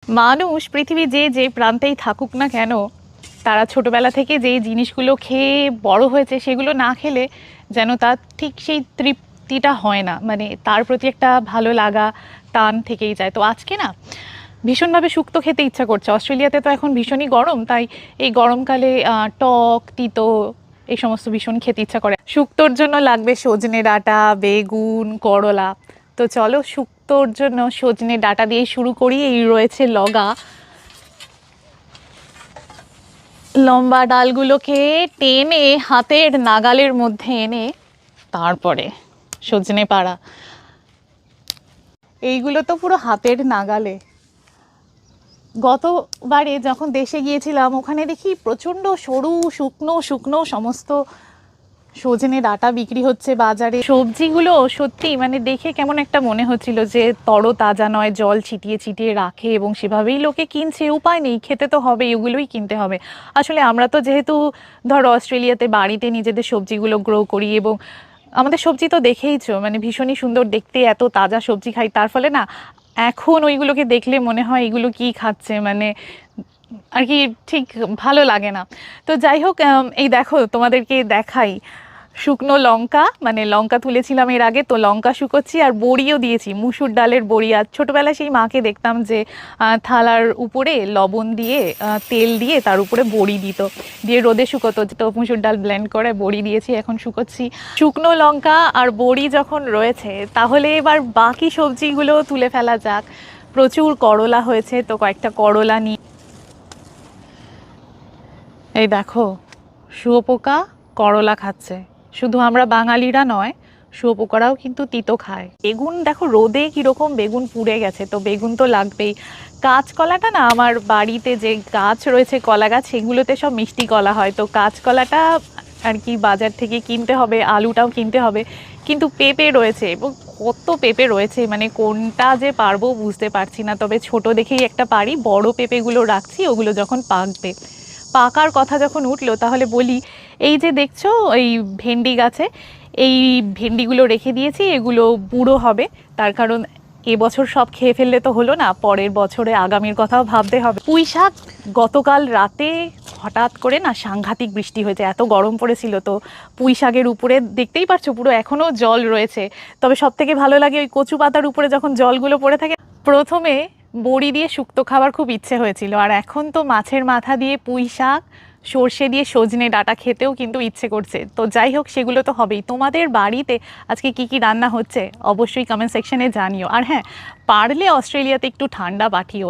মানুষ পৃথিবী যে প্রান্তেই থাকুক না কেন, তারা ছোটবেলা থেকে যেই জিনিসগুলো খেয়ে বড় হয়েছে সেগুলো না খেলে যেন তার ঠিক সেই তৃপ্তিটা হয় না, মানে তার প্রতি একটা ভালো লাগা টান থেকেই যায়। তো আজকে না ভীষণভাবে শুক্তো খেতে ইচ্ছা করছে। অস্ট্রেলিয়াতে তো এখন ভীষণই গরম, তাই এই গরমকালে টক তিতো এই সমস্ত ভীষণ খেতে ইচ্ছা করে। শুক্তোর জন্য লাগবে সজনে ডাঁটা, বেগুন, করলা। তো চলো শুক্তোর জন্য সজনে ডাঁটা দিয়ে শুরু করি। এই রয়েছে লগা, লম্বা ডালগুলোকে টেনে হাতের নাগালের মধ্যে এনে তারপরে সজনে পাড়া, এইগুলো তো পুরো হাতের নাগালে। গতবারে যখন দেশে গিয়েছিলাম ওখানে দেখি প্রচণ্ড সরু শুকনো শুকনো সমস্ত সজনে ডাঁটা বিক্রি হচ্ছে বাজারে। সবজিগুলো সত্যি মানে দেখে কেমন একটা মনে হচ্ছিল যে তরতাজা নয়, জল ছিটিয়ে ছিটিয়ে রাখে এবং সেভাবেই লোকে কিনছে। উপায় নেই, খেতে তো হবে, এগুলোই কিনতে হবে। আসলে আমরা তো যেহেতু ধরো অস্ট্রেলিয়াতে বাড়িতে নিজেদের সবজিগুলো গ্রো করি এবং আমাদের সবজি তো দেখেইছো মানে ভীষণই সুন্দর দেখতে, এত তাজা সবজি খাই, তার ফলে না এখন ওইগুলোকে দেখলে মনে হয় এগুলো কি খাচ্ছে, মানে আর কি ঠিক ভালো লাগে না। তো যাই হোক, এই দেখো তোমাদেরকে দেখাই, শুকনো লঙ্কা, মানে লঙ্কা তুলেছিলাম এর আগে, তো লঙ্কা শুকোচ্ছি আর বড়িও দিয়েছি, মুসুর ডালের বড়ি। আর ছোটোবেলায় সেই মাকে দেখতাম যে থালার উপরে লবণ দিয়ে তেল দিয়ে তার উপরে বড়ি দিত, দিয়ে রোদে শুকোতো, তো মুসুর ডাল ব্লেন্ড করে বড়ি দিয়েছি, এখন শুকোচ্ছি। শুকনো লঙ্কা আর বড়ি যখন রয়েছে তাহলে এবার বাকি সবজিগুলো তুলে ফেলা যাক। প্রচুর করলা হয়েছে, তো কয়েকটা করলা নিয়ে, এই দেখো শুয়োপোকা করলা খাচ্ছে। শুধু আমরা বাঙালিরা নয়, শুয়োপোকারাও কিন্তু তিতো খায়। বেগুন দেখো রোদে কীরকম বেগুন পুড়ে গেছে, তো বেগুন তো লাগবেই। কাঁচকলাটা না, আমার বাড়িতে যে গাছ রয়েছে কলা গাছ, সেগুলোতে সব মিষ্টি কলা হয়, তো কাঁচকলাটা আর কি বাজার থেকে কিনতে হবে, আলুটাও কিনতে হবে। কিন্তু পেঁপে রয়েছে এবং কত পেঁপে রয়েছে, মানে কোনটা যে পারবো বুঝতে পারছি না। তবে ছোট দেখেই একটা পারি, বড় পেঁপেগুলো রাখছি, ওগুলো যখন পাকবে। পাকার কথা যখন উঠলো তাহলে বলি, এই যে দেখছো এই ভেন্ডি গাছে, এই ভেন্ডিগুলো রেখে দিয়েছি, এগুলো বুড়ো হবে। তার কারণ এবছর সব খেয়ে ফেললে তো হলো না, পরের বছরে আগামীর কথাও ভাবতে হবে। পুঁই শাক গতকাল রাতে হঠাৎ করে না সাংঘাতিক বৃষ্টি হয়েছে, এত গরম পড়েছিল, তো পুঁই শাকের উপরে দেখতেই পারছো পুরো এখনও জল রয়েছে। তবে সব থেকে ভালো লাগে ওই কচু পাতার উপরে যখন জলগুলো পড়ে থাকে। প্রথমে বড়ি দিয়ে শুক্তো খাবার খুব ইচ্ছে হয়েছিল, আর এখন তো মাছের মাথা দিয়ে পুঁই শাক, সর্ষে দিয়ে সজনে ডাঁটা খেতেও কিন্তু ইচ্ছে করছে। তো যাই হোক, সেগুলো তো হবেই। তোমাদের বাড়িতে আজকে কি কি রান্না হচ্ছে অবশ্যই কমেন্ট সেকশনে জানিও। আর হ্যাঁ, পারলে অস্ট্রেলিয়াতে একটু ঠান্ডা পাঠিও।